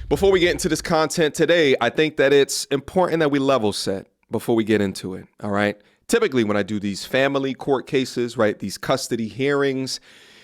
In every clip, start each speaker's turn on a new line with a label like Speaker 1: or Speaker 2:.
Speaker 1: Before we get into this content today, I think that it's important that we level set before we get into it, all right? Typically, when I do these family court cases, right, these custody hearings,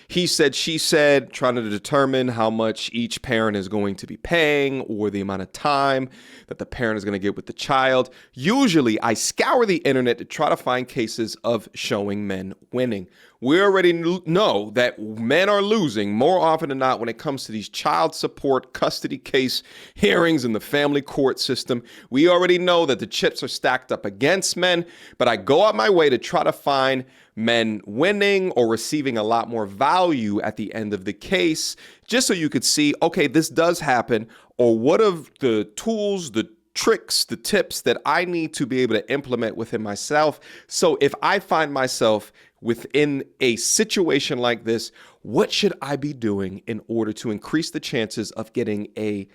Speaker 1: he said, she said, trying to determine how much each parent is going to be paying or the amount of time that the parent is going to get with the child. Usually, I scour the internet to try to find cases of showing men winning. We already know that men are losing more often than not when it comes to these child support custody case hearings in the family court system. We already know that the chips are stacked up against men, but I go out my way to try to find men winning or receiving a lot more value at the end of the case, just so you could see, okay, this does happen, or what are the tools, the tricks, the tips that I need to be able to implement within myself. So if I find myself within a situation like this, what should I be doing in order to increase the chances of getting a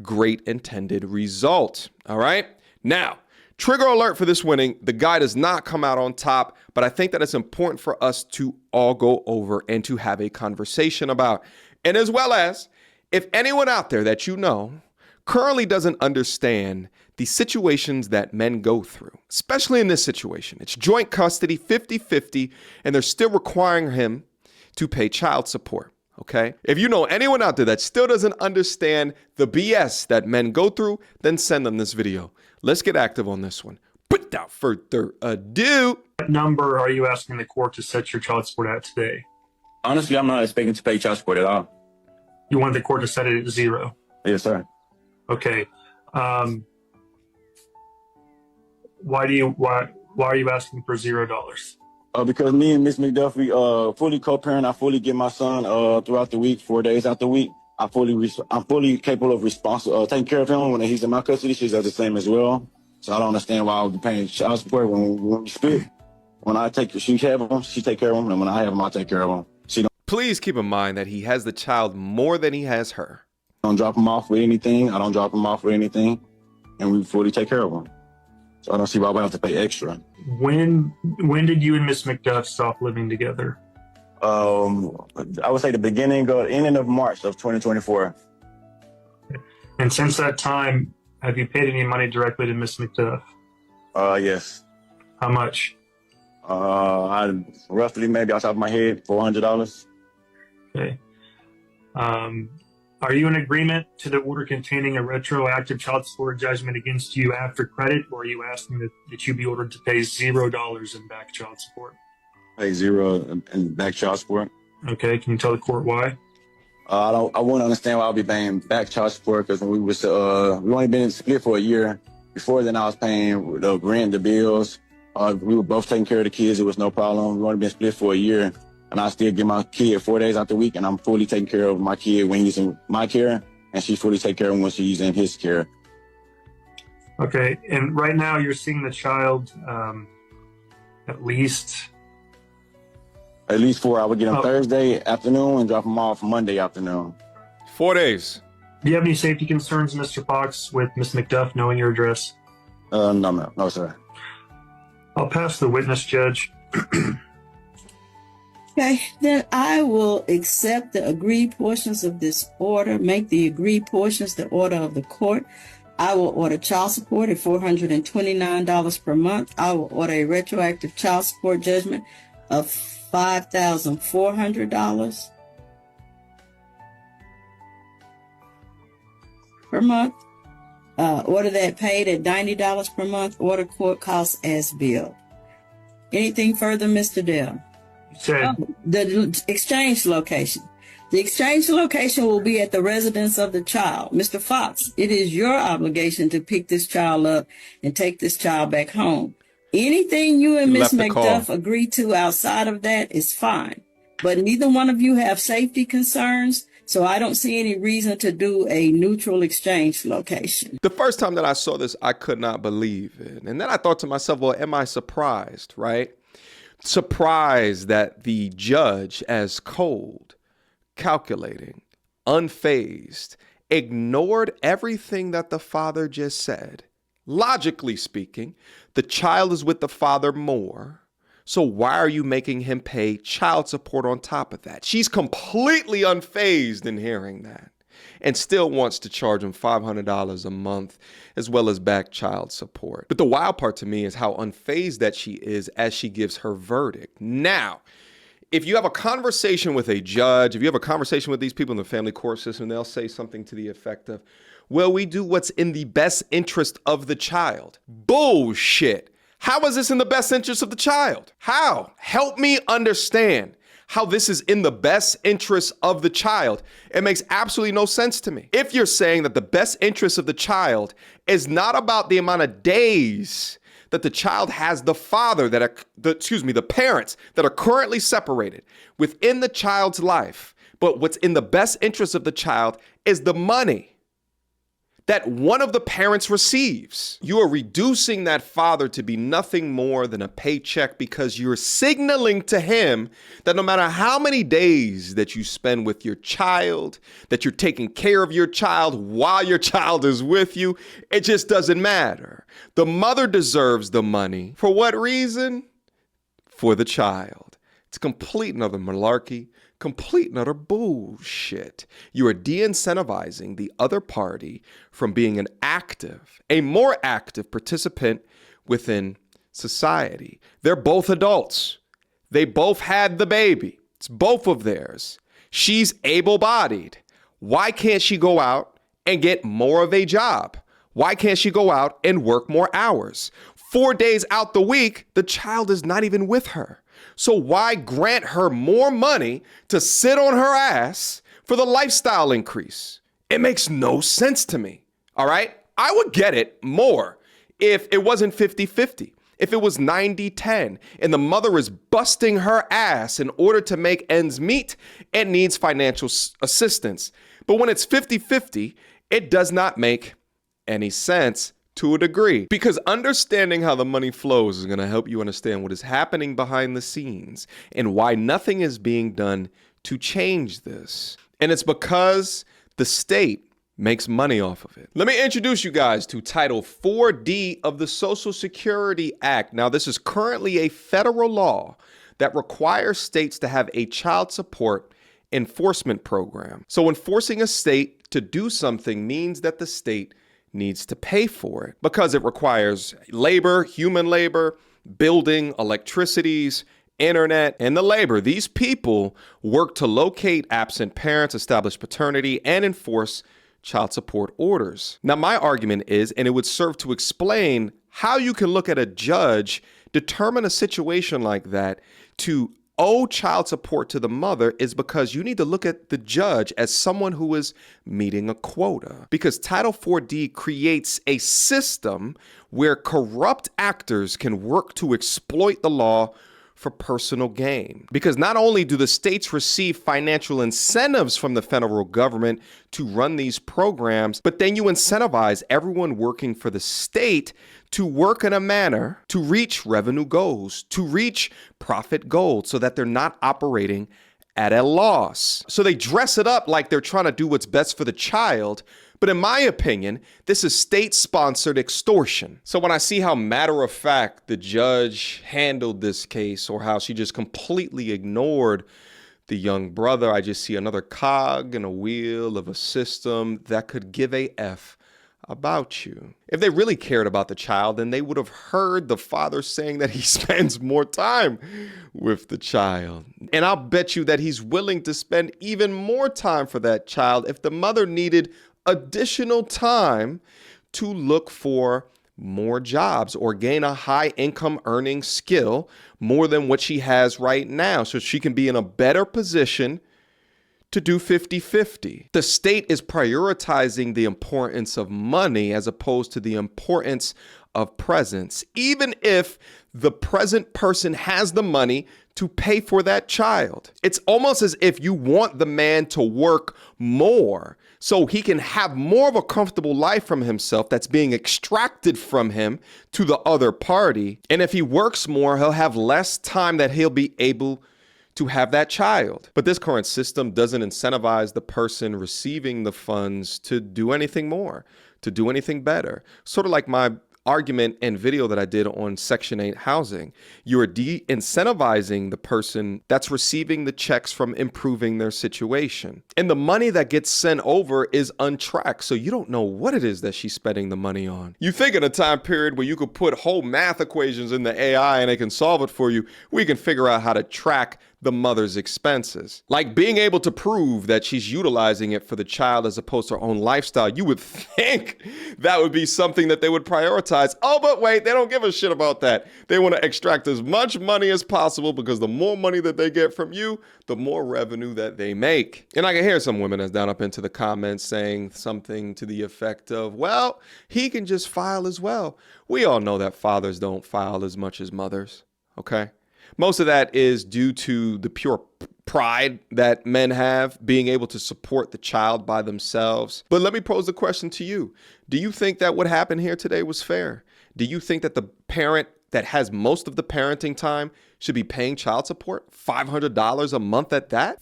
Speaker 1: great intended result? All right. Now, trigger alert for this winning. The guy does not come out on top, but I think that it's important for us to all go over and to have a conversation about. And as well as if anyone out there that you know currently doesn't understand the situations that men go through, especially in this situation. It's joint custody, 50-50, and they're still requiring him to pay child support, okay? If you know anyone out there that still doesn't understand the BS that men go through, then send them this video. Let's get active on this one. Without further ado.
Speaker 2: What number are you asking the court to set your child support at today?
Speaker 3: Honestly, I'm not expecting to pay child support at all.
Speaker 2: You want the court to set it at 0?
Speaker 3: Yes, sir.
Speaker 2: Okay. Why are you asking for $0?
Speaker 3: Because me and Miss McDuffie fully co-parent. I fully get my son throughout the week, 4 days out the week. I'm fully capable of taking care of him when he's in my custody. She does the same as well. So I don't understand why I would be paying child support when we split. When I she have him, she take care of him, and when I have him, I take care of him.
Speaker 1: Please keep in mind that he has the child more than he has her.
Speaker 3: Don't drop him off with anything. I don't drop him off with anything, and we fully take care of him. So I don't see why we have to pay extra.
Speaker 2: When did you and Miss McDuff stop living together?
Speaker 3: I would say the ending of March of 2024.
Speaker 2: And since that time, have you paid any money directly to Miss McDuff?
Speaker 3: Yes.
Speaker 2: How much?
Speaker 3: I roughly, maybe off the top of my head, $400.
Speaker 2: Okay. Are you in agreement to the order containing a retroactive child support judgment against you after credit, or are you asking that you be ordered to pay $0 in back child support?
Speaker 3: Pay 0 in back child support.
Speaker 2: Okay, can you tell the court why?
Speaker 3: I wouldn't understand why I'll be paying back child support, because when we only been split for a year. Before then, I was paying the rent, the bills. We were both taking care of the kids. It was no problem. We only been split for a year. And I still get my kid 4 days out the week, and I'm fully taking care of my kid when he's in my care, and she fully take care of him when she's in his care.
Speaker 2: Okay, and right now you're seeing the child at least
Speaker 3: 4. I would get him Thursday afternoon and drop him off Monday afternoon.
Speaker 1: 4 days.
Speaker 2: Do you have any safety concerns, Mr. Fox, with Miss McDuff knowing your address?
Speaker 3: No, sir.
Speaker 2: I'll pass the witness, Judge.
Speaker 4: Okay, then I will accept the agreed portions of this order, make the agreed portions the order of the court. I will order child support at $429 per month. I will order a retroactive child support judgment of $5,400 per month. Order that paid at $90 per month. Order court costs as billed. Anything further, Mr. Dell? The exchange location. The exchange location will be at the residence of the child. Mr. Fox, it is your obligation to pick this child up and take this child back home. Anything you and Ms. McDuff agree to outside of that is fine. But neither one of you have safety concerns, so I don't see any reason to do a neutral exchange location.
Speaker 1: The first time that I saw this, I could not believe it. And then I thought to myself, well, am I surprised, right? Surprised that the judge, as cold, calculating, unfazed, ignored everything that the father just said. Logically speaking, the child is with the father more. So why are you making him pay child support on top of that? She's completely unfazed in hearing that. and still wants to charge him $500 a month as well as back child support. But the wild part to me is how unfazed that she is as she gives her verdict. Now, if you have a conversation with a judge, if you have a conversation with these people in the family court system, they'll say something to the effect of, well, we do what's in the best interest of the child. Bullshit. How is this in the best interest of the child? How? Help me understand how this is in the best interest of the child. It makes absolutely no sense to me. If you're saying that the best interest of the child is not about the amount of days that the child has the the parents that are currently separated within the child's life, but what's in the best interest of the child is the money that one of the parents receives. You are reducing that father to be nothing more than a paycheck because you're signaling to him that no matter how many days that you spend with your child, that you're taking care of your child while your child is with you, it just doesn't matter. The mother deserves the money. For what reason? For the child. It's complete and utter malarkey. Complete and utter bullshit. You are de-incentivizing the other party from being a more active participant within society. They're both adults. They both had the baby. It's both of theirs. She's able-bodied. Why can't she go out and get more of a job? Why can't she go out and work more hours? 4 days out the week, the child is not even with her. So why grant her more money to sit on her ass for the lifestyle increase? It makes no sense to me. All right? I would get it more if it wasn't 50-50. If it was 90-10 and the mother is busting her ass in order to make ends meet and needs financial assistance. But when it's 50-50, it does not make any sense to a degree, because understanding how the money flows is going to help you understand what is happening behind the scenes and why nothing is being done to change this. And it's because the state makes money off of it. Let me introduce you guys to Title 4D of the Social Security Act. Now, this is currently a federal law that requires states to have a child support enforcement program. So enforcing a state to do something means that the state needs to pay for it because it requires labor, human labor, building, electricities, internet, and the labor. These people work to locate absent parents, establish paternity, and enforce child support orders. Now, my argument is, and it would serve to explain how you can look at a judge, determine a situation like that to owe child support to the mother, is because you need to look at the judge as someone who is meeting a quota. Because Title 4D creates a system where corrupt actors can work to exploit the law for personal gain. Because not only do the states receive financial incentives from the federal government to run these programs, but then you incentivize everyone working for the state to work in a manner to reach revenue goals, to reach profit goals, so that they're not operating at a loss. So they dress it up like they're trying to do what's best for the child. But in my opinion, this is state-sponsored extortion. So when I see how matter-of-fact the judge handled this case, or how she just completely ignored the young brother, I just see another cog in a wheel of a system that could give a F about you. If they really cared about the child, then they would have heard the father saying that he spends more time with the child. And I'll bet you that he's willing to spend even more time for that child if the mother needed additional time to look for more jobs or gain a high income earning skill more than what she has right now, so she can be in a better position to do 50-50. The state is prioritizing the importance of money as opposed to the importance of presence, even if the present person has the money to pay for that child. It's almost as if you want the man to work more so he can have more of a comfortable life from himself that's being extracted from him to the other party. And if he works more, he'll have less time that he'll be able to have that child. But this current system doesn't incentivize the person receiving the funds to do anything more, to do anything better. Sort of like my argument and video that I did on Section 8 housing. You are de-incentivizing the person that's receiving the checks from improving their situation. And the money that gets sent over is untracked, so you don't know what it is that she's spending the money on. You think in a time period where you could put whole math equations in the AI and it can solve it for you, we can figure out how to track the mother's expenses. Like being able to prove that she's utilizing it for the child as opposed to her own lifestyle. You would think that would be something that they would prioritize. Oh, but wait, they don't give a shit about that. They want to extract as much money as possible because the more money that they get from you, the more revenue that they make. And I can hear some women that's down up into the comments saying something to the effect of, well, he can just file as well. We all know that fathers don't file as much as mothers, okay? Most of that is due to the pure pride that men have, being able to support the child by themselves. But let me pose the question to you. Do you think that what happened here today was fair? Do you think that the parent that has most of the parenting time should be paying child support? $500 a month at that?